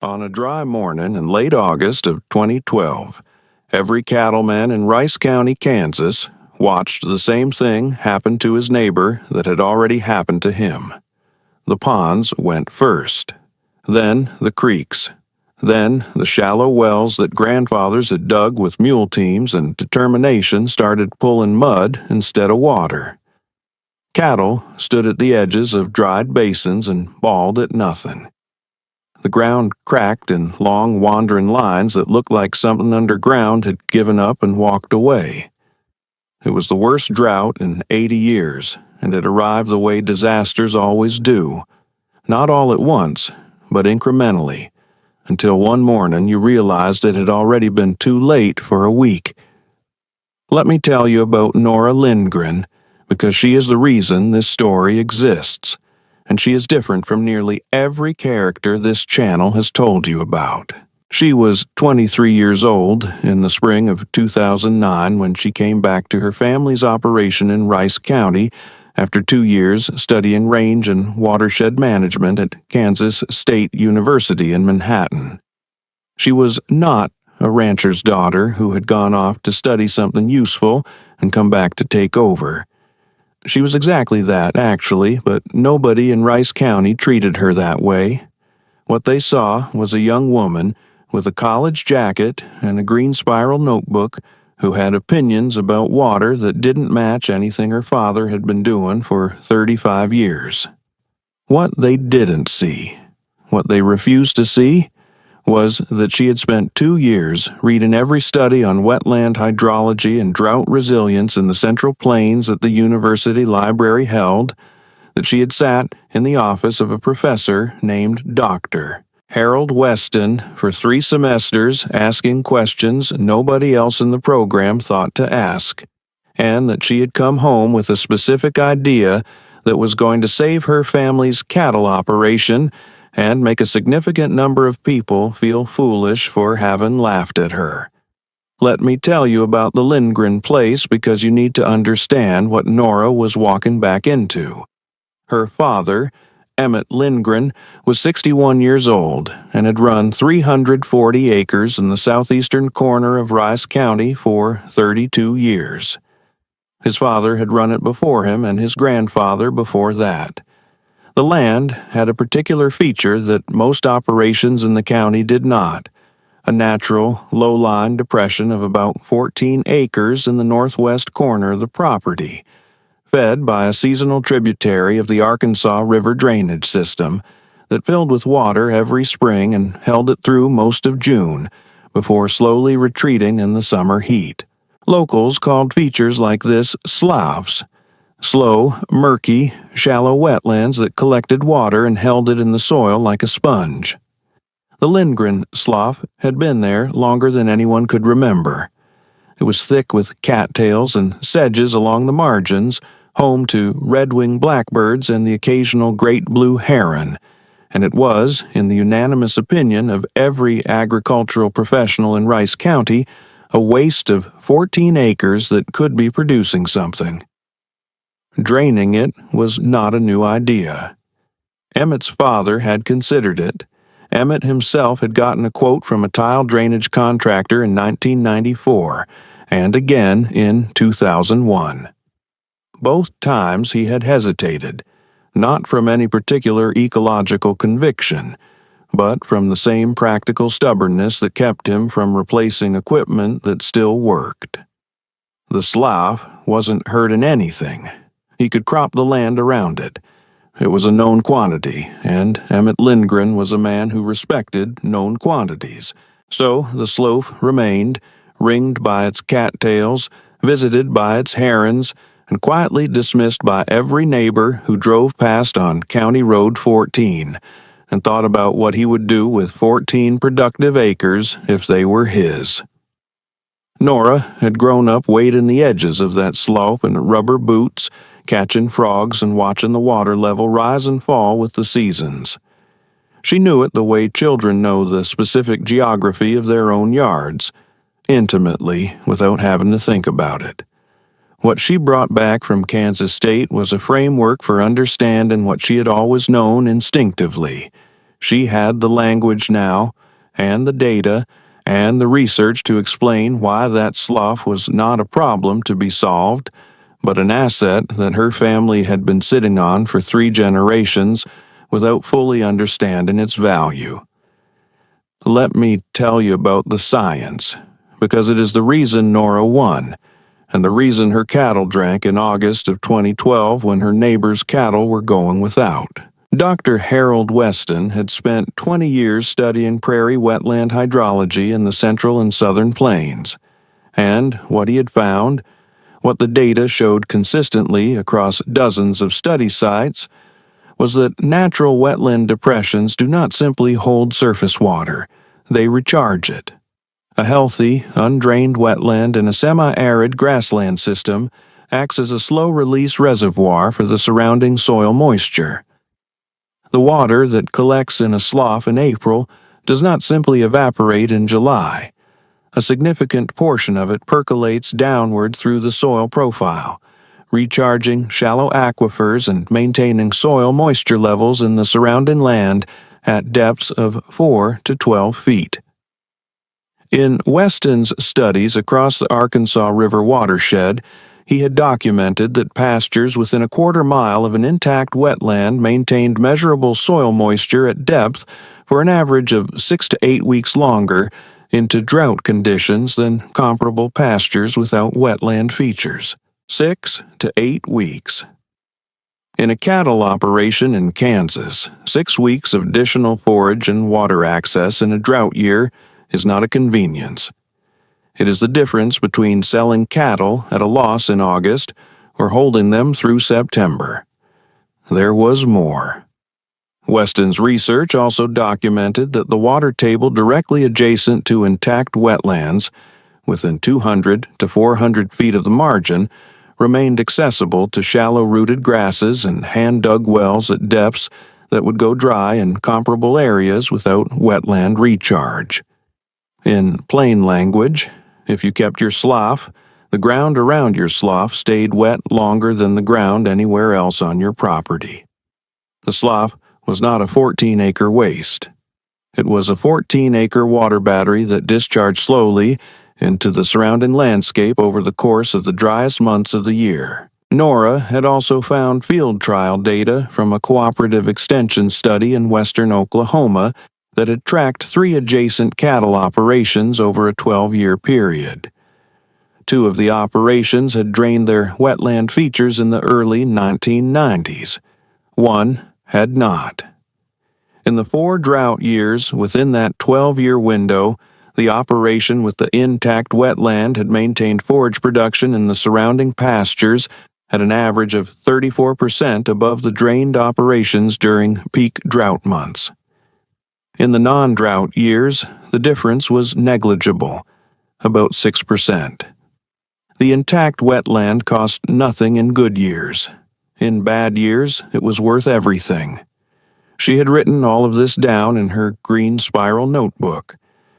On a dry morning in late August of 2012, every cattleman in Rice County, Kansas, watched the same thing happen to his neighbor that had already happened to him. The ponds went first, then the creeks, then the shallow wells that grandfathers had dug with mule teams and determination started pulling mud instead of water. Cattle stood at the edges of dried basins and bawled at nothing. The ground cracked in long, wandering lines that looked like something underground had given up and walked away. It was the worst drought in 80 years, and it arrived the way disasters always do. Not all at once, but incrementally, until one morning you realized it had already been too late for a week. Let me tell you about Nora Lindgren, because she is the reason this story exists. And she is different from nearly every character this channel has told you about. She was 23 years old in the spring of 2009 when she came back to her family's operation in Rice County after 2 years studying range and watershed management at Kansas State University in Manhattan. She was not a rancher's daughter who had gone off to study something useful and come back to take over. She was exactly that, actually, but nobody in Rice County treated her that way. What they saw was a young woman with a college jacket and a green spiral notebook who had opinions about water that didn't match anything her father had been doing for 35 years. What they didn't see, what they refused to see, was that she had spent 2 years reading every study on wetland hydrology and drought resilience in the Central Plains that the university library held, that she had sat in the office of a professor named Dr. Harold Weston for 3 semesters asking questions nobody else in the program thought to ask, and that she had come home with a specific idea that was going to save her family's cattle operation and make a significant number of people feel foolish for having laughed at her. Let me tell you about the Lindgren place because you need to understand what Nora was walking back into. Her father, Emmett Lindgren, was 61 years old and had run 340 acres in the southeastern corner of Rice County for 32 years. His father had run it before him and his grandfather before that. The land had a particular feature that most operations in the county did not, a natural, low-lying depression of about 14 acres in the northwest corner of the property, fed by a seasonal tributary of the Arkansas River drainage system that filled with water every spring and held it through most of June, before slowly retreating in the summer heat. Locals called features like this sloughs. Slow, murky, shallow wetlands that collected water and held it in the soil like a sponge. The Lindgren slough had been there longer than anyone could remember. It was thick with cattails and sedges along the margins, home to red-winged blackbirds and the occasional great blue heron, and it was, in the unanimous opinion of every agricultural professional in Rice County, a waste of 14 acres that could be producing something. Draining it was not a new idea. Emmett's father had considered it. Emmett himself had gotten a quote from a tile drainage contractor in 1994, and again in 2001. Both times he had hesitated, not from any particular ecological conviction, but from the same practical stubbornness that kept him from replacing equipment that still worked. The slough wasn't hurting anything. He could crop the land around it. It was a known quantity, and Emmett Lindgren was a man who respected known quantities. So the slough remained, ringed by its cattails, visited by its herons, and quietly dismissed by every neighbor who drove past on County Road 14 and thought about what he would do with 14 productive acres if they were his. Nora had grown up wading the edges of that slough in rubber boots, catching frogs and watching the water level rise and fall with the seasons. She knew it the way children know the specific geography of their own yards, intimately, without having to think about it. What she brought back from Kansas State was a framework for understanding what she had always known instinctively. She had the language now, and the data, and the research to explain why that slough was not a problem to be solved, but an asset that her family had been sitting on for 3 generations without fully understanding its value. Let me tell you about the science, because it is the reason Nora won, and the reason her cattle drank in August of 2012 when her neighbor's cattle were going without. Dr. Harold Weston had spent 20 years studying prairie wetland hydrology in the central and southern plains, and what he had found, what the data showed consistently across dozens of study sites, was that natural wetland depressions do not simply hold surface water, they recharge it. A healthy, undrained wetland in a semi-arid grassland system acts as a slow-release reservoir for the surrounding soil moisture. The water that collects in a slough in April does not simply evaporate in July. A significant portion of it percolates downward through the soil profile, recharging shallow aquifers and maintaining soil moisture levels in the surrounding land at depths of 4 to 12 feet. In Weston's studies across the Arkansas River watershed, he had documented that pastures within a quarter-mile of an intact wetland maintained measurable soil moisture at depth for an average of 6 to 8 weeks longer into drought conditions than comparable pastures without wetland features. 6 to 8 weeks. In a cattle operation in Kansas, 6 weeks of additional forage and water access in a drought year is not a convenience. It is the difference between selling cattle at a loss in August or holding them through September. There was more. Weston's research also documented that the water table directly adjacent to intact wetlands, within 200 to 400 feet of the margin, remained accessible to shallow-rooted grasses and hand-dug wells at depths that would go dry in comparable areas without wetland recharge. In plain language, if you kept your slough, the ground around your slough stayed wet longer than the ground anywhere else on your property. The slough was not a 14-acre waste. It was a 14-acre water battery that discharged slowly into the surrounding landscape over the course of the driest months of the year. Nora had also found field trial data from a cooperative extension study in western Oklahoma that had tracked 3 adjacent cattle operations over a 12-year period. 2 of the operations had drained their wetland features in the early 1990s. 1 had not. In the 4 drought years within that 12-year window, the operation with the intact wetland had maintained forage production in the surrounding pastures at an average of 34% above the drained operations during peak drought months. In the non-drought years, the difference was negligible, about 6%. The intact wetland cost nothing in good years. In bad years, it was worth everything. She had written all of this down in her green spiral notebook.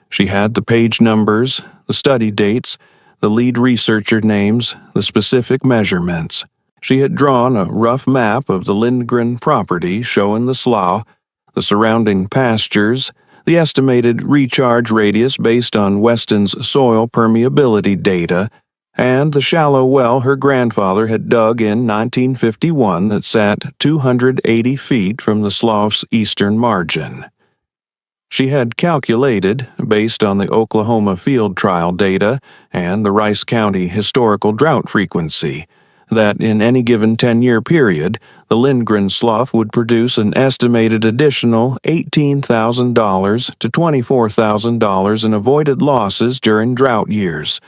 She had the page numbers, the study dates, the lead researcher names, the specific measurements. She had drawn a rough map of the Lindgren property showing the slough, the surrounding pastures, the estimated recharge radius based on Weston's soil permeability data, and the shallow well her grandfather had dug in 1951 that sat 280 feet from the slough's eastern margin. She had calculated, based on the Oklahoma field trial data and the Rice County historical drought frequency, that in any given 10-year period, the Lindgren slough would produce an estimated additional $18,000 to $24,000 in avoided losses during drought years,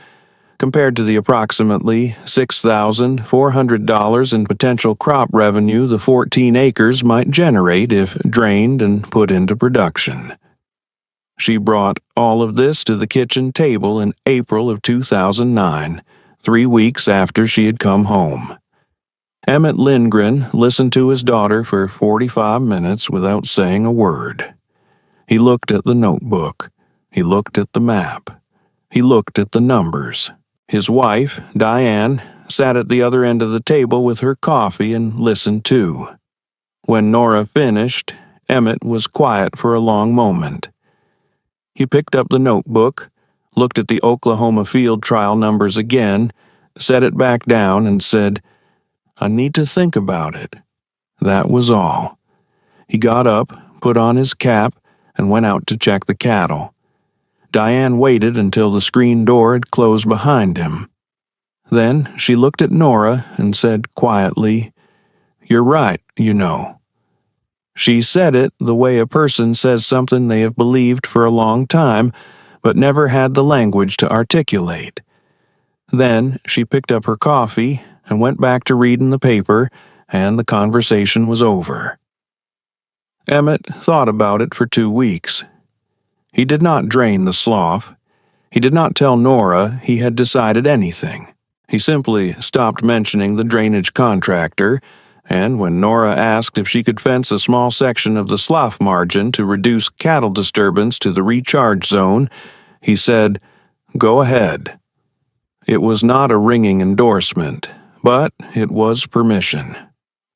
compared to the approximately $6,400 in potential crop revenue the 14 acres might generate if drained and put into production. She brought all of this to the kitchen table in April of 2009, 3 weeks after she had come home. Emmett Lindgren listened to his daughter for 45 minutes without saying a word. He looked at the notebook. He looked at the map. He looked at the numbers. His wife, Diane, sat at the other end of the table with her coffee and listened too. When Nora finished, Emmett was quiet for a long moment. He picked up the notebook, looked at the Oklahoma field trial numbers again, set it back down, and said, "I need to think about it." That was all. He got up, put on his cap, and went out to check the cattle. Diane waited until the screen door had closed behind him. Then she looked at Nora and said quietly, "You're right, you know." She said it the way a person says something they have believed for a long time, but never had the language to articulate. Then she picked up her coffee and went back to reading the paper, and the conversation was over. Emmett thought about it for 2 weeks. He did not drain the Slough. He did not tell Nora he had decided anything. He simply stopped mentioning the drainage contractor, and when Nora asked if she could fence a small section of the Slough margin to reduce cattle disturbance to the recharge zone, he said, "Go ahead." It was not a ringing endorsement, but it was permission.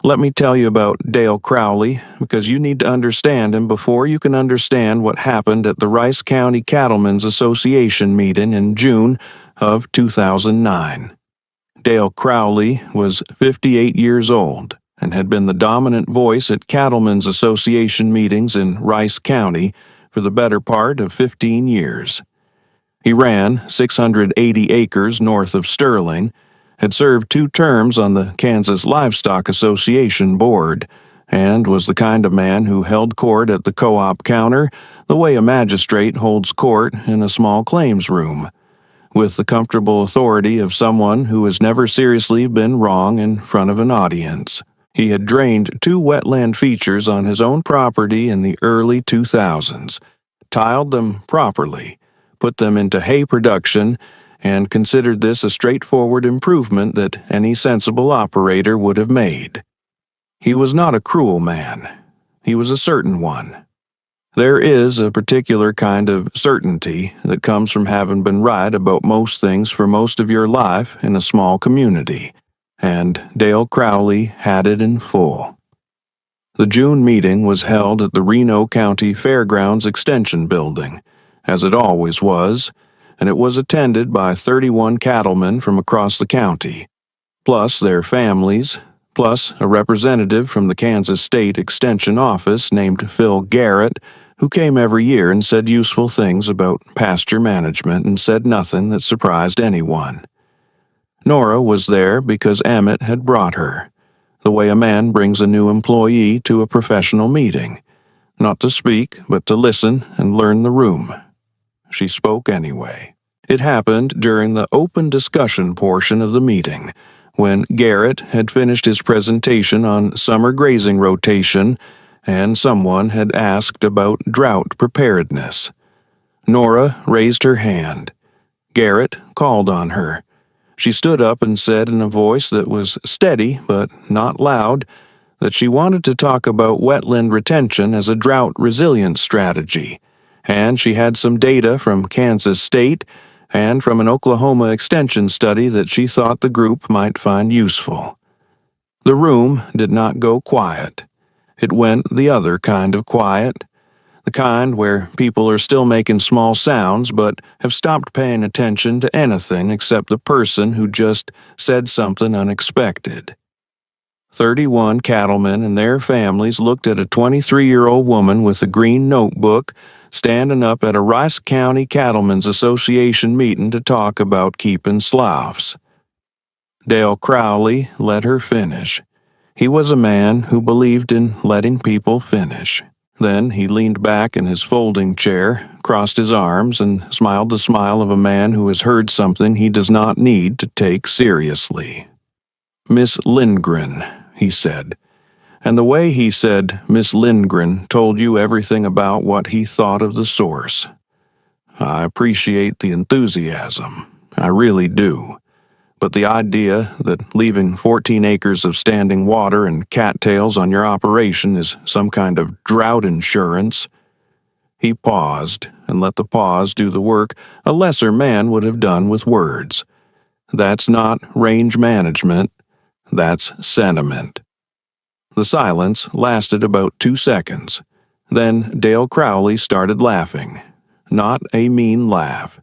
Let me tell you about Dale Crowley, because you need to understand him before you can understand what happened at the Rice County Cattlemen's Association meeting in June of 2009. Dale Crowley was 58 years old and had been the dominant voice at Cattlemen's Association meetings in Rice County for the better part of 15 years. He ran 680 acres north of Sterling, had served 2 terms on the Kansas Livestock Association board, and was the kind of man who held court at the co-op counter the way a magistrate holds court in a small claims room, with the comfortable authority of someone who has never seriously been wrong in front of an audience. He had drained 2 wetland features on his own property in the early 2000s, tiled them properly, put them into hay production, and considered this a straightforward improvement that any sensible operator would have made. He was not a cruel man. He was a certain one. There is a particular kind of certainty that comes from having been right about most things for most of your life in a small community, and Dale Crowley had it in full. The June meeting was held at the Reno County Fairgrounds Extension Building, as it always was, and it was attended by 31 cattlemen from across the county, plus their families, plus a representative from the Kansas State Extension Office named Phil Garrett, who came every year and said useful things about pasture management and said nothing that surprised anyone. Nora was there because Emmett had brought her, the way a man brings a new employee to a professional meeting, not to speak, but to listen and learn the room. She spoke anyway. It happened during the open discussion portion of the meeting, when Garrett had finished his presentation on summer grazing rotation, and someone had asked about drought preparedness. Nora raised her hand. Garrett called on her. She stood up and said in a voice that was steady but not loud that she wanted to talk about wetland retention as a drought resilience strategy, and she had some data from Kansas State and from an Oklahoma extension study that she thought the group might find useful. The room did not go quiet. It went the other kind of quiet, the kind where people are still making small sounds but have stopped paying attention to anything except the person who just said something unexpected. 31 cattlemen and their families looked at a 23-year-old woman with a green notebook standing up at a Rice County Cattlemen's Association meeting to talk about keeping sloughs. Dale Crowley let her finish. He was a man who believed in letting people finish. Then he leaned back in his folding chair, crossed his arms, and smiled the smile of a man who has heard something he does not need to take seriously. "Miss Lindgren," he said. And the way he said Miss Lindgren told you everything about what he thought of the source. I appreciate the enthusiasm. I really do. But the idea that leaving 14 acres of standing water and cattails on your operation is some kind of drought insurance. He paused and let the pause do the work a lesser man would have done with words. That's not range management. That's sentiment. The silence lasted about 2 seconds. Then Dale Crowley started laughing. Not a mean laugh.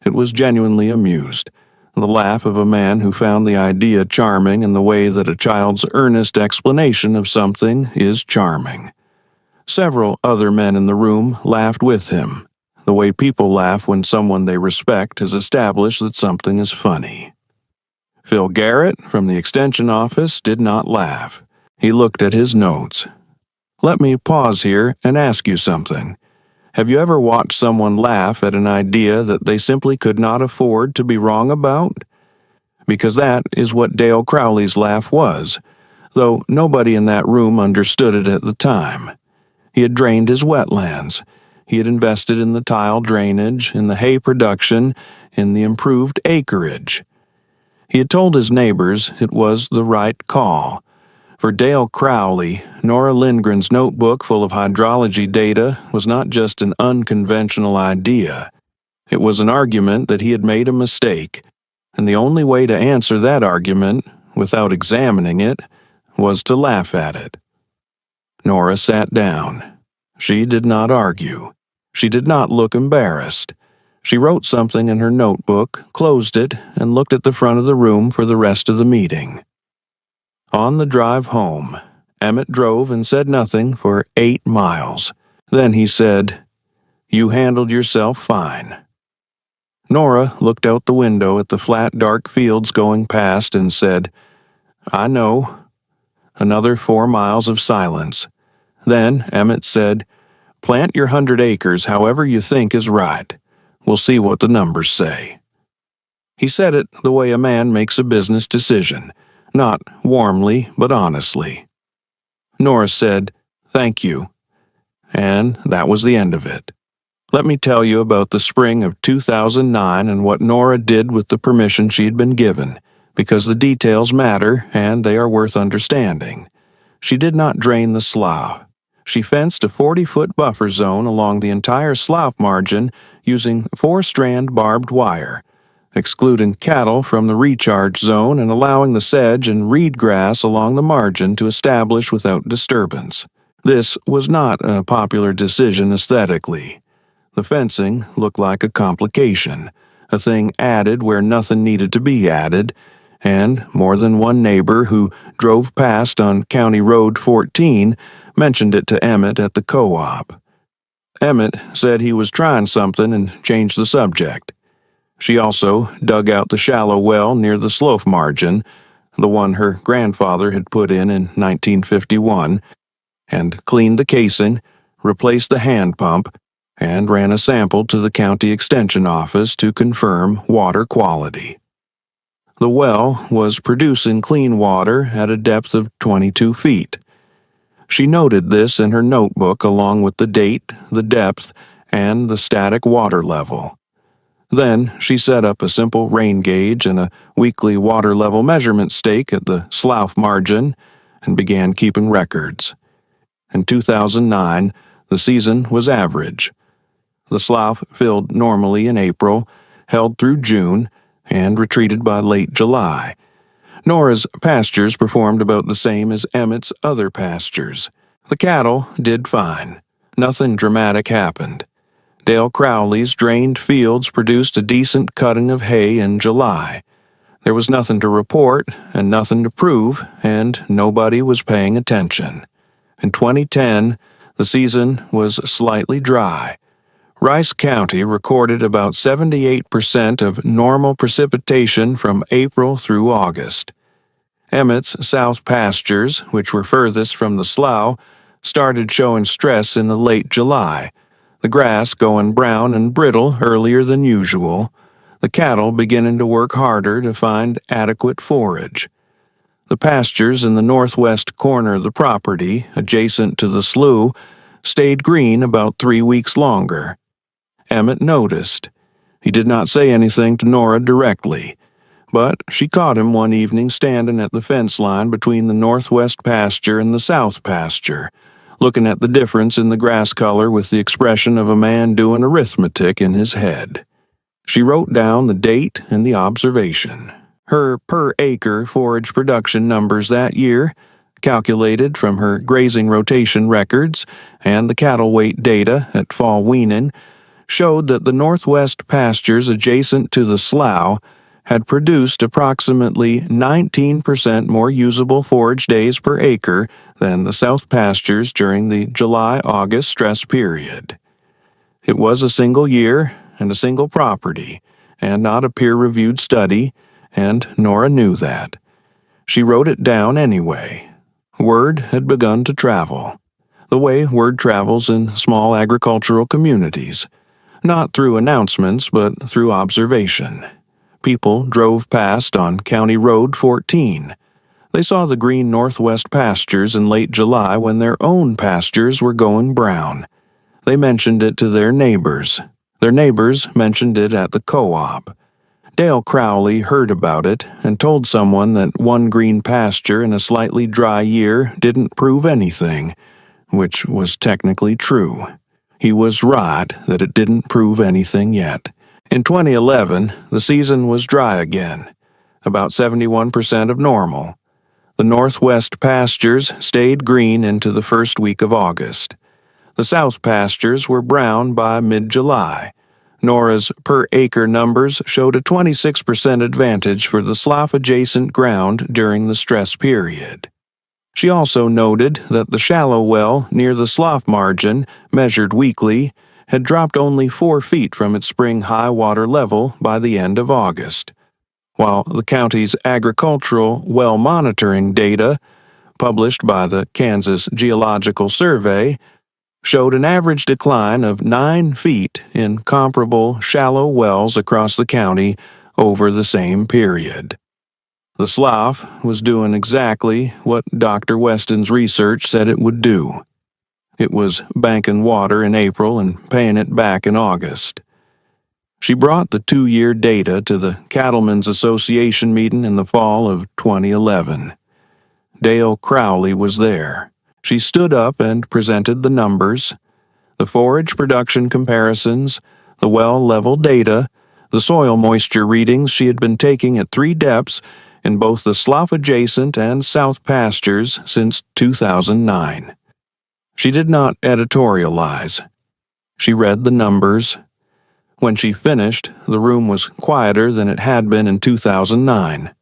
It was genuinely amused. The laugh of a man who found the idea charming in the way that a child's earnest explanation of something is charming. Several other men in the room laughed with him, the way people laugh when someone they respect has established that something is funny. Phil Garrett from the extension office did not laugh. He looked at his notes. Let me pause here and ask you something. Have you ever watched someone laugh at an idea that they simply could not afford to be wrong about? Because that is what Dale Crowley's laugh was, though nobody in that room understood it at the time. He had drained his wetlands. He had invested in the tile drainage, in the hay production, in the improved acreage. He had told his neighbors it was the right call. For Dale Crowley, Nora Lindgren's notebook full of hydrology data was not just an unconventional idea. It was an argument that he had made a mistake, and the only way to answer that argument, without examining it, was to laugh at it. Nora sat down. She did not argue. She did not look embarrassed. She wrote something in her notebook, closed it, and looked at the front of the room for the rest of the meeting. On the drive home, Emmett drove and said nothing for 8 miles. Then he said, "You handled yourself fine." Nora looked out the window at the flat, dark fields going past and said, "I know." Another 4 miles of silence. Then Emmett said, "Plant your 100 acres however you think is right. We'll see what the numbers say." He said it the way a man makes a business decision, not warmly but honestly. Nora said, "Thank you." And that was the end of it. Let me tell you about the spring of 2009 and what Nora did with the permission she had been given, because the details matter and they are worth understanding. She did not drain the Slough. She fenced a 40-foot buffer zone along the entire Slough margin using 4-strand barbed wire, excluding cattle from the recharge zone and allowing the sedge and reed grass along the margin to establish without disturbance. This was not a popular decision aesthetically. The fencing looked like a complication, a thing added where nothing needed to be added, and more than one neighbor who drove past on County Road 14 mentioned it to Emmett at the co-op. Emmett said he was trying something and changed the subject. She also dug out the shallow well near the Slough margin, the one her grandfather had put in 1951, and cleaned the casing, replaced the hand pump, and ran a sample to the county extension office to confirm water quality. The well was producing clean water at a depth of 22 feet. She noted this in her notebook along with the date, the depth, and the static water level. Then she set up a simple rain gauge and a weekly water level measurement stake at the Slough margin and began keeping records. In 2009, the season was average. The Slough filled normally in April, held through June, and retreated by late July. Nora's pastures performed about the same as Emmett's other pastures. The cattle did fine. Nothing dramatic happened. Dale Crowley's drained fields produced a decent cutting of hay in July. There was nothing to report and nothing to prove, and nobody was paying attention. In 2010, the season was slightly dry. Rice County recorded about 78% of normal precipitation from April through August. Emmett's south pastures, which were furthest from the Slough, started showing stress in the late July, the grass going brown and brittle earlier than usual, the cattle beginning to work harder to find adequate forage. The pastures in the northwest corner of the property, adjacent to the slough, stayed green about 3 weeks longer. Emmett noticed. He did not say anything to Nora directly, but she caught him one evening standing at the fence line between the northwest pasture and the south pasture, looking at the difference in the grass color with the expression of a man doing arithmetic in his head. She wrote down the date and the observation. Her per-acre forage production numbers that year calculated from her grazing rotation records and the cattle weight data at fall weaning, showed that the northwest pastures adjacent to the Slough had produced approximately 19% more usable forage days per acre than the south pastures during the July-August stress period. It was a single year and a single property, and not a peer-reviewed study, and Nora knew that. She wrote it down anyway. Word had begun to travel, the way word travels in small agricultural communities, not through announcements but through observation. People drove past on County Road 14. They saw the green northwest pastures in late July when their own pastures were going brown. They mentioned it to their neighbors. Their neighbors mentioned it at the co-op. Dale Crowley heard about it and told someone that one green pasture in a slightly dry year didn't prove anything, which was technically true. He was right that it didn't prove anything yet. In 2011, the season was dry again, about 71% of normal. The northwest pastures stayed green into the first week of August. The south pastures were brown by mid-July. Nora's per-acre numbers showed a 26% advantage for the Slough-adjacent ground during the stress period. She also noted that the shallow well near the Slough margin, measured weekly, had dropped only 4 feet from its spring high water level by the end of August, while the county's agricultural well monitoring data, published by the Kansas Geological Survey, showed an average decline of 9 feet in comparable shallow wells across the county over the same period. The Slough was doing exactly what Dr. Weston's research said it would do. It was banking water in April and paying it back in August. She brought the 2-year data to the Cattlemen's Association meeting in the fall of 2011. Dale Crowley was there. She stood up and presented the numbers, the forage production comparisons, the well level data, the soil moisture readings she had been taking at 3 depths in both the Slough-adjacent and south pastures since 2009. She did not editorialize. She read the numbers. When she finished, the room was quieter than it had been in 2009.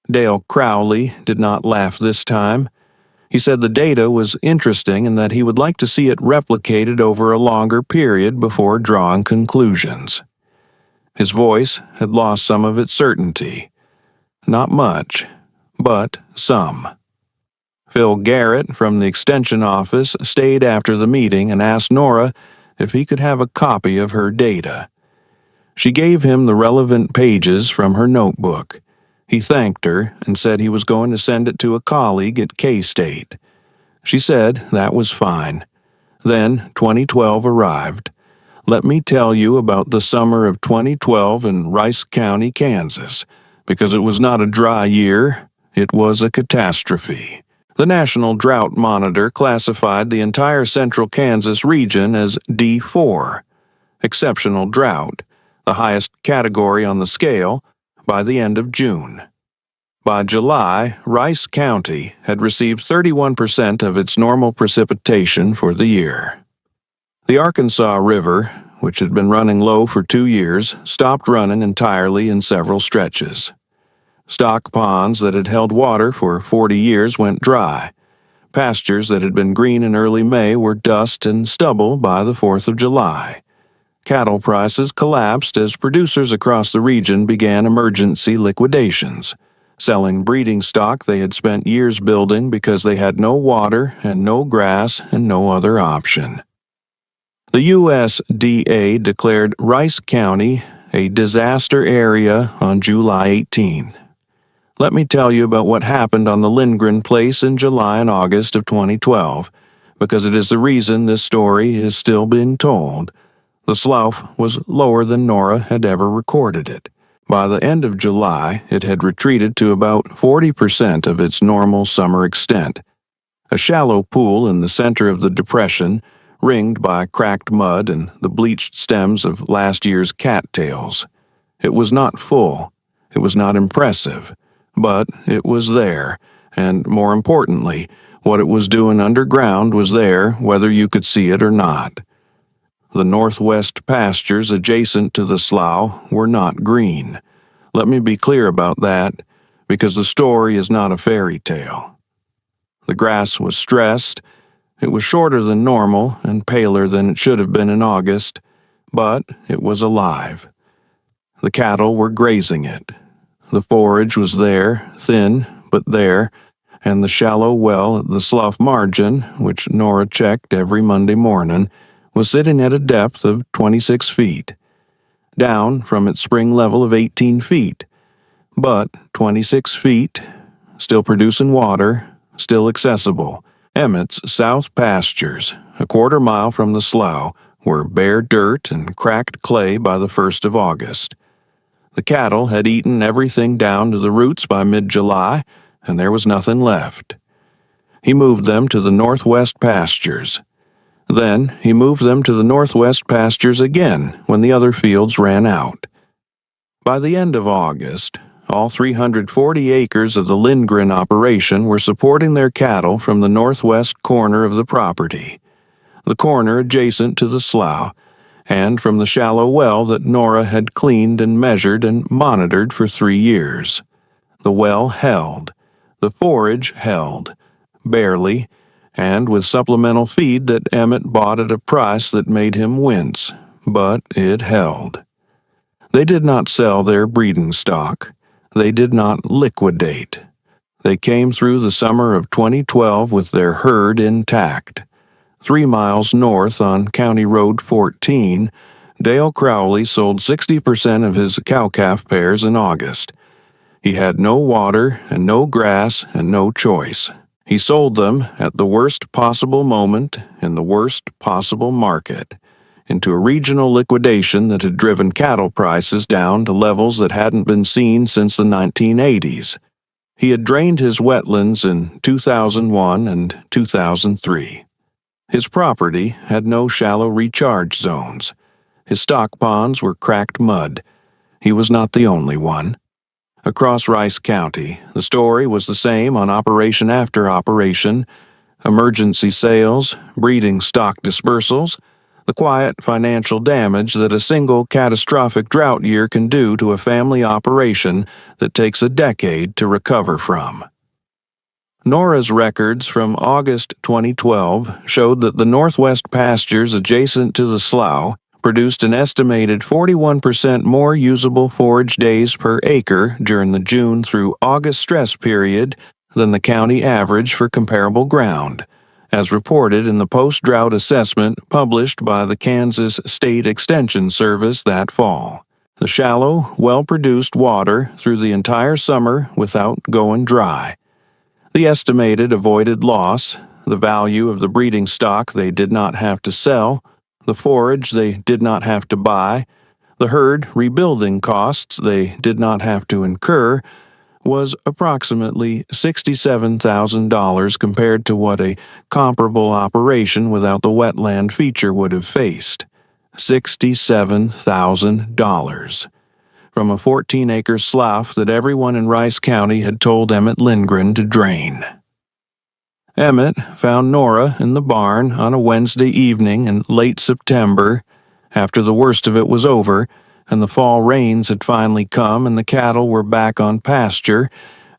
Dale Crowley did not laugh this time. He said the data was interesting and that he would like to see it replicated over a longer period before drawing conclusions. His voice had lost some of its certainty. Not much, but some. Phil Garrett from the Extension office stayed after the meeting and asked Nora if he could have a copy of her data. She gave him the relevant pages from her notebook. He thanked her and said he was going to send it to a colleague at K-State. She said that was fine. Then 2012 arrived. Let me tell you about the summer of 2012 in Rice County, Kansas, because it was not a dry year, it was a catastrophe. The National Drought Monitor classified the entire central Kansas region as D4, exceptional drought, the highest category on the scale, by the end of June. By July, Rice County had received 31% of its normal precipitation for the year. The Arkansas River, which had been running low for 2 years, stopped running entirely in several stretches. Stock ponds that had held water for 40 years went dry. Pastures that had been green in early May were dust and stubble by the 4th of July. Cattle prices collapsed as producers across the region began emergency liquidations, selling breeding stock they had spent years building because they had no water and no grass and no other option. The USDA declared Rice County a disaster area on July 18th. Let me tell you about what happened on the Lindgren place in July and August of 2012, because it is the reason this story is still being told. The Slough was lower than Nora had ever recorded it. By the end of July, it had retreated to about 40% of its normal summer extent. A shallow pool in the center of the depression, ringed by cracked mud and the bleached stems of last year's cattails. It was not full. It was not impressive. But it was there, and more importantly, what it was doing underground was there whether you could see it or not. The northwest pastures adjacent to the slough were not green. Let me be clear about that, because the story is not a fairy tale. The grass was stressed. It was shorter than normal and paler than it should have been in August, but it was alive. The cattle were grazing it. The forage was there, thin, but there, and the shallow well at the slough margin, which Nora checked every Monday morning, was sitting at a depth of 26 feet, down from its spring level of 18 feet, but 26 feet, still producing water, still accessible. Emmett's south pastures, a quarter-mile from the slough, were bare dirt and cracked clay by the 1st of August. The cattle had eaten everything down to the roots by mid-July, and there was nothing left. He moved them to the northwest pastures. Then he moved them to the northwest pastures again when the other fields ran out. By the end of August, all 340 acres of the Lindgren operation were supporting their cattle from the northwest corner of the property, the corner adjacent to the slough, and from the shallow well that Nora had cleaned and measured and monitored for 3 years. The well held. The forage held. Barely, and with supplemental feed that Emmett bought at a price that made him wince, but it held. They did not sell their breeding stock. They did not liquidate. They came through the summer of 2012 with their herd intact. 3 miles north on County Road 14, Dale Crowley sold 60% of his cow-calf pairs in August. He had no water and no grass and no choice. He sold them at the worst possible moment in the worst possible market, into a regional liquidation that had driven cattle prices down to levels that hadn't been seen since the 1980s. He had drained his wetlands in 2001 and 2003. His property had no shallow recharge zones. His stock ponds were cracked mud. He was not the only one. Across Rice County, the story was the same on operation after operation: emergency sales, breeding stock dispersals, the quiet financial damage that a single catastrophic drought year can do to a family operation that takes a decade to recover from. Nora's records from August 2012 showed that the northwest pastures adjacent to the slough produced an estimated 41% more usable forage days per acre during the June through August stress period than the county average for comparable ground, as reported in the post-drought assessment published by the Kansas State Extension Service that fall. The shallow, well-produced water through the entire summer without going dry. The estimated avoided loss, the value of the breeding stock they did not have to sell, the forage they did not have to buy, the herd rebuilding costs they did not have to incur, was approximately $67,000 compared to what a comparable operation without the wetland feature would have faced. $67,000 from a 14-acre slough that everyone in Rice County had told Emmett Lindgren to drain. Emmett found Nora in the barn on a Wednesday evening in late September, after the worst of it was over, and the fall rains had finally come and the cattle were back on pasture,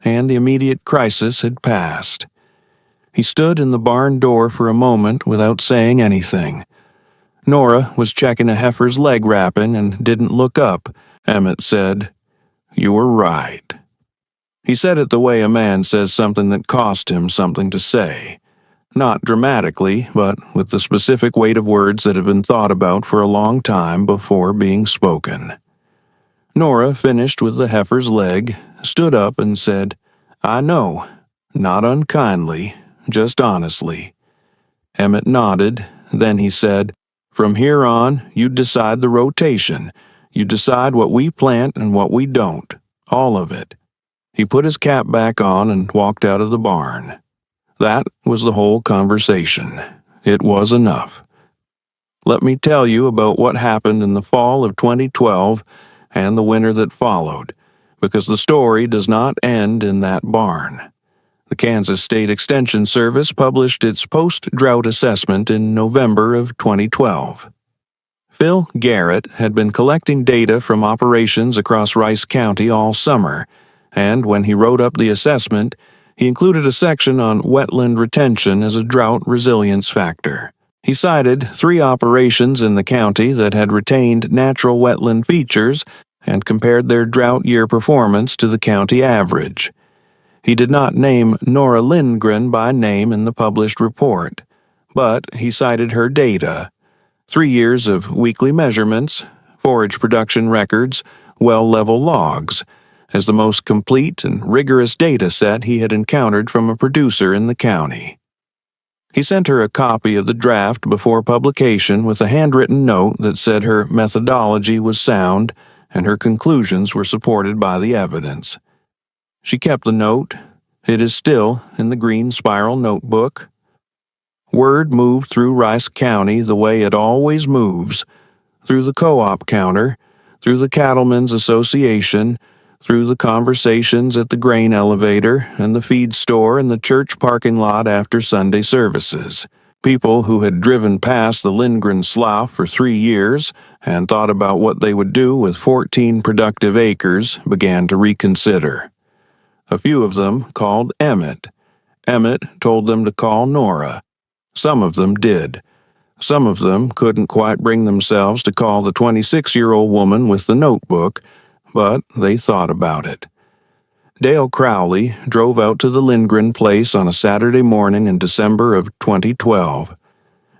and the immediate crisis had passed. He stood in the barn door for a moment without saying anything. Nora was checking a heifer's leg wrapping and didn't look up. Emmett said, "You were right." He said it the way a man says something that cost him something to say. Not dramatically, but with the specific weight of words that have been thought about for a long time before being spoken. Nora finished with the heifer's leg, stood up and said, "I know, not unkindly, just honestly." Emmett nodded, then he said, "From here on, you decide the rotation. You decide what we plant and what we don't, all of it." He put his cap back on and walked out of the barn. That was the whole conversation. It was enough. Let me tell you about what happened in the fall of 2012 and the winter that followed, because the story does not end in that barn. The Kansas State Extension Service published its post-drought assessment in November of 2012. Phil Garrett had been collecting data from operations across Rice County all summer, and when he wrote up the assessment, he included a section on wetland retention as a drought resilience factor. He cited 3 operations in the county that had retained natural wetland features and compared their drought year performance to the county average. He did not name Nora Lindgren by name in the published report, but he cited her data: 3 years of weekly measurements, forage production records, well level logs, as the most complete and rigorous data set he had encountered from a producer in the county. He sent her a copy of the draft before publication with a handwritten note that said her methodology was sound and her conclusions were supported by the evidence. She kept the note. It is still in the green spiral notebook. Word moved through Rice County the way it always moves, through the co-op counter, through the Cattlemen's Association, through the conversations at the grain elevator and the feed store and the church parking lot after Sunday services. People who had driven past the Lindgren Slough for 3 years and thought about what they would do with 14 productive acres began to reconsider. A few of them called Emmett. Emmett told them to call Nora. Some of them did. Some of them couldn't quite bring themselves to call the 26-year-old woman with the notebook, but they thought about it. Dale Crowley drove out to the Lindgren place on a Saturday morning in December of 2012.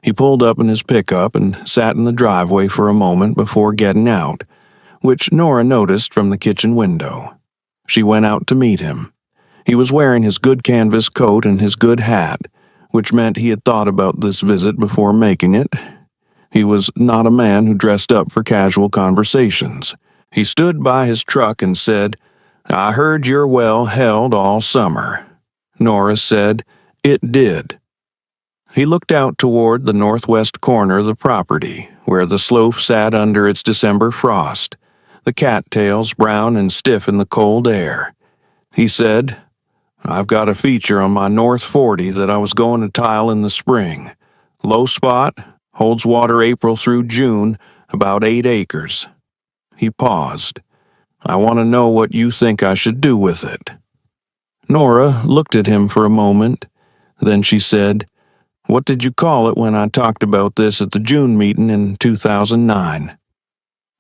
He pulled up in his pickup and sat in the driveway for a moment before getting out, which Nora noticed from the kitchen window. She went out to meet him. He was wearing his good canvas coat and his good hat, which meant he had thought about this visit before making it. He was not a man who dressed up for casual conversations. He stood by his truck and said, "I heard your well held all summer." Nora said, "It did." He looked out toward the northwest corner of the property, where the slope sat under its December frost, the cattails brown and stiff in the cold air. He said, "I've got a feature on my North 40 that I was going to tile in the spring. Low spot, holds water April through June, about 8 acres. He paused. "I want to know what you think I should do with it." Nora looked at him for a moment. Then she said, "What did you call it when I talked about this at the June meeting in 2009?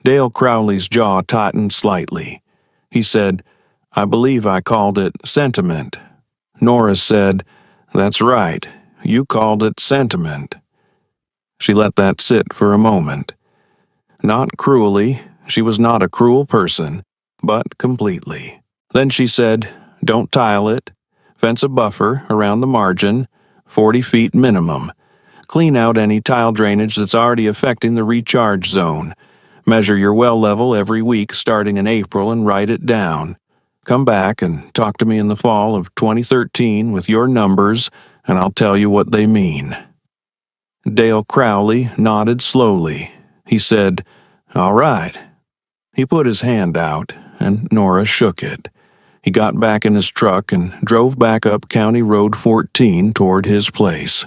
Dale Crowley's jaw tightened slightly. He said, "I believe I called it sentiment." Nora said, "That's right. You called it sentiment." She let that sit for a moment. Not cruelly, she was not a cruel person, but completely. Then she said, "Don't tile it. Fence a buffer around the margin, 40 feet minimum. Clean out any tile drainage that's already affecting the recharge zone. Measure your well level every week starting in April and write it down. Come back and talk to me in the fall of 2013 with your numbers, and I'll tell you what they mean." Dale Crowley nodded slowly. He said, "All right." He put his hand out, and Nora shook it. He got back in his truck and drove back up County Road 14 toward his place.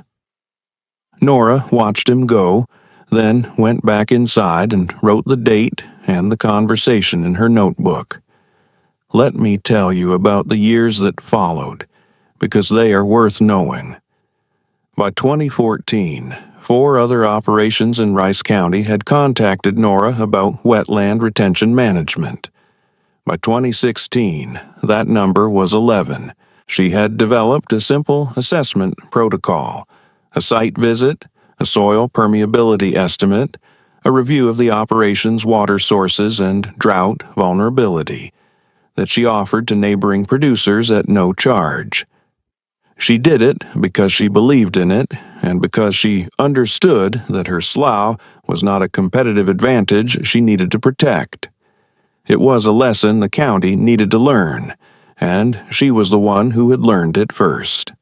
Nora watched him go, then went back inside and wrote the date and the conversation in her notebook. Let me tell you about the years that followed, because they are worth knowing. By 2014, 4 other operations in Rice County had contacted Nora about wetland retention management. By 2016, that number was 11. She had developed a simple assessment protocol, a site visit, a soil permeability estimate, a review of the operation's water sources and drought vulnerability, that she offered to neighboring producers at no charge. She did it because she believed in it and because she understood that her slough was not a competitive advantage she needed to protect. It was a lesson the county needed to learn, and she was the one who had learned it first.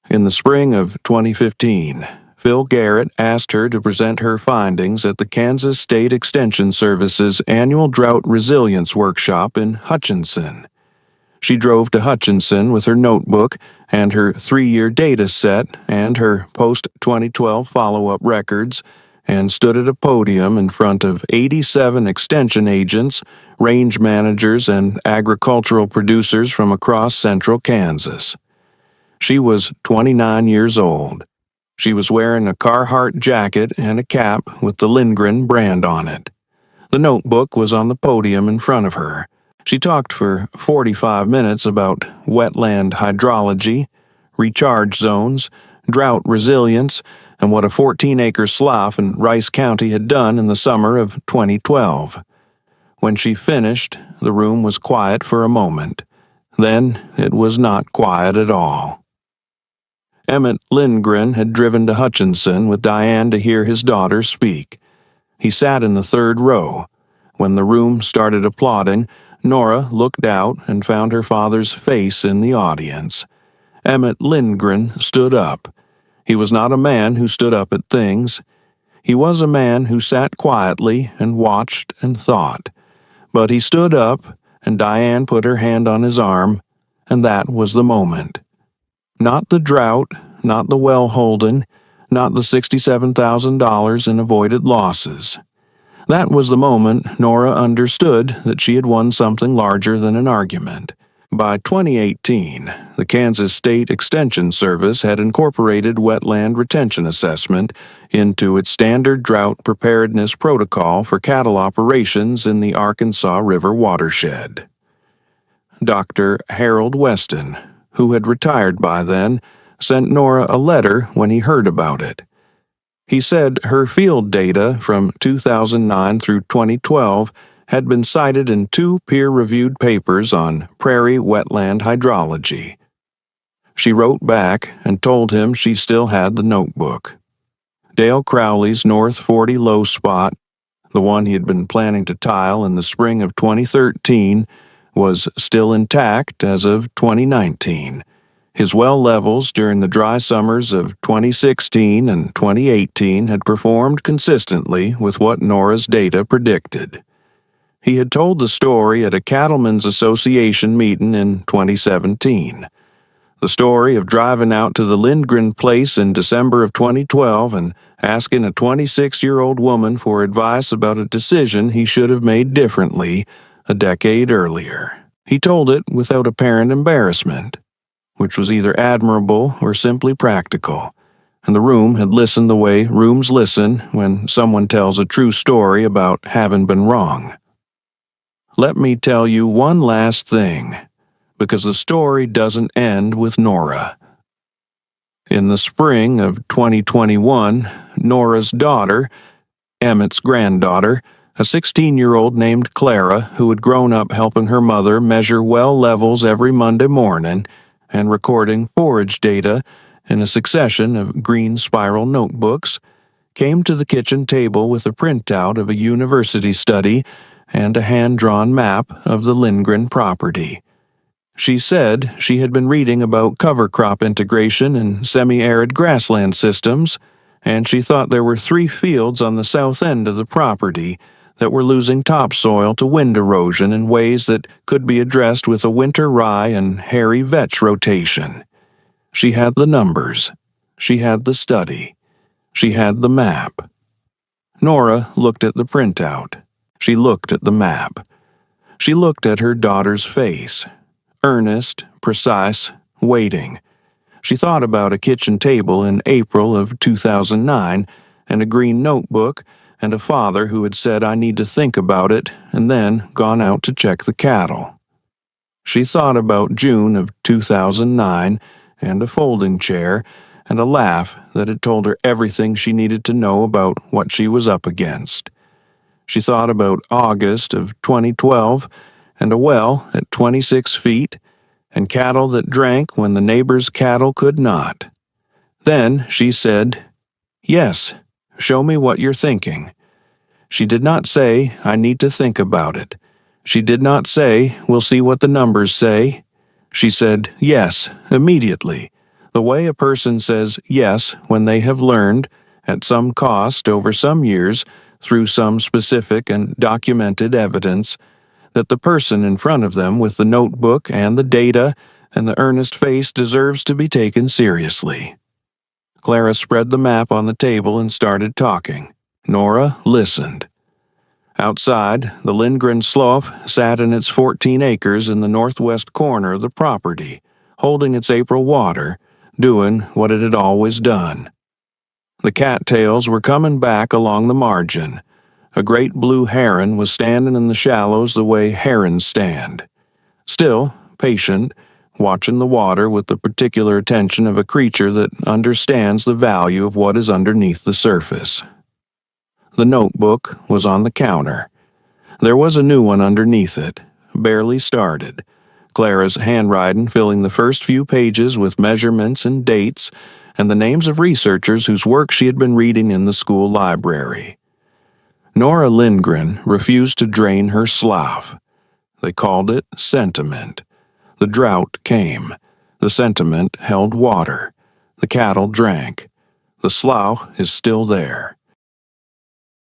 In the spring of 2015, Phil Garrett asked her to present her findings at the Kansas State Extension Service's annual Drought Resilience Workshop in Hutchinson. She drove to Hutchinson with her notebook and her 3-year data set and her post-2012 follow-up records, and stood at a podium in front of 87 extension agents, range managers, and agricultural producers from across central Kansas. She was 29 years old. She was wearing a Carhartt jacket and a cap with the Lindgren brand on it. The notebook was on the podium in front of her. She talked for 45 minutes about wetland hydrology, recharge zones, drought resilience, and what a 14-acre slough in Rice County had done in the summer of 2012. When she finished, the room was quiet for a moment. Then it was not quiet at all. Emmett Lindgren had driven to Hutchinson with Diane to hear his daughter speak. He sat in the third row. When the room started applauding, Nora looked out and found her father's face in the audience. Emmett Lindgren stood up. He was not a man who stood up at things. He was a man who sat quietly and watched and thought. But he stood up, and Diane put her hand on his arm, and that was the moment. Not the drought, not the well holding, not the $67,000 in avoided losses. That was the moment Nora understood that she had won something larger than an argument. By 2018, the Kansas State Extension Service had incorporated wetland retention assessment into its standard drought preparedness protocol for cattle operations in the Arkansas River watershed. Dr. Harold Weston, who had retired by then, sent Nora a letter when he heard about it. He said her field data from 2009 through 2012 had been cited in 2 peer-reviewed papers on prairie wetland hydrology. She wrote back and told him she still had the notebook. Dale Crowley's North 40 low spot, the one he had been planning to tile in the spring of 2013, was still intact as of 2019. His well levels during the dry summers of 2016 and 2018 had performed consistently with what Nora's data predicted. He had told the story at a Cattlemen's Association meeting in 2017. The story of driving out to the Lindgren place in December of 2012 and asking a 26-year-old woman for advice about a decision he should have made differently a decade earlier. He told it without apparent embarrassment, which was either admirable or simply practical, and the room had listened the way rooms listen when someone tells a true story about having been wrong. Let me tell you one last thing, because the story doesn't end with Nora. In the spring of 2021, Nora's daughter, Emmett's granddaughter, a 16-year-old named Clara who had grown up helping her mother measure well levels every Monday morning and recording forage data in a succession of green spiral notebooks, came to the kitchen table with a printout of a university study and a hand-drawn map of the Lindgren property. She said she had been reading about cover crop integration in semi-arid grassland systems, and she thought there were 3 fields on the south end of the property that were losing topsoil to wind erosion in ways that could be addressed with a winter rye and hairy vetch rotation. She had the numbers. She had the study. She had the map. Nora looked at the printout. She looked at the map. She looked at her daughter's face. Earnest, precise, waiting. She thought about a kitchen table in April of 2009 and a green notebook and a father who had said, "I need to think about it," and then gone out to check the cattle. She thought about June of 2009 and a folding chair and a laugh that had told her everything she needed to know about what she was up against. She thought about August of 2012 and a well at 26 feet and cattle that drank when the neighbor's cattle could not. Then she said, "Yes, show me what you're thinking." She did not say, "I need to think about it." She did not say, "We'll see what the numbers say." She said, "Yes," immediately, the way a person says yes when they have learned, at some cost over some years, through some specific and documented evidence, that the person in front of them with the notebook and the data and the earnest face deserves to be taken seriously. Clara spread the map on the table and started talking. Nora listened. Outside, the Lindgren Slough sat in its 14 acres in the northwest corner of the property, holding its April water, doing what it had always done. The cattails were coming back along the margin. A great blue heron was standing in the shallows the way herons stand. Still, patient, watching the water with the particular attention of a creature that understands the value of what is underneath the surface. The notebook was on the counter. There was a new one underneath it, barely started, Clara's handwriting filling the first few pages with measurements and dates and the names of researchers whose work she had been reading in the school library. Nora Lindgren refused to drain her slough. They called it sentiment. The drought came. The sentiment held water. The cattle drank. The slough is still there.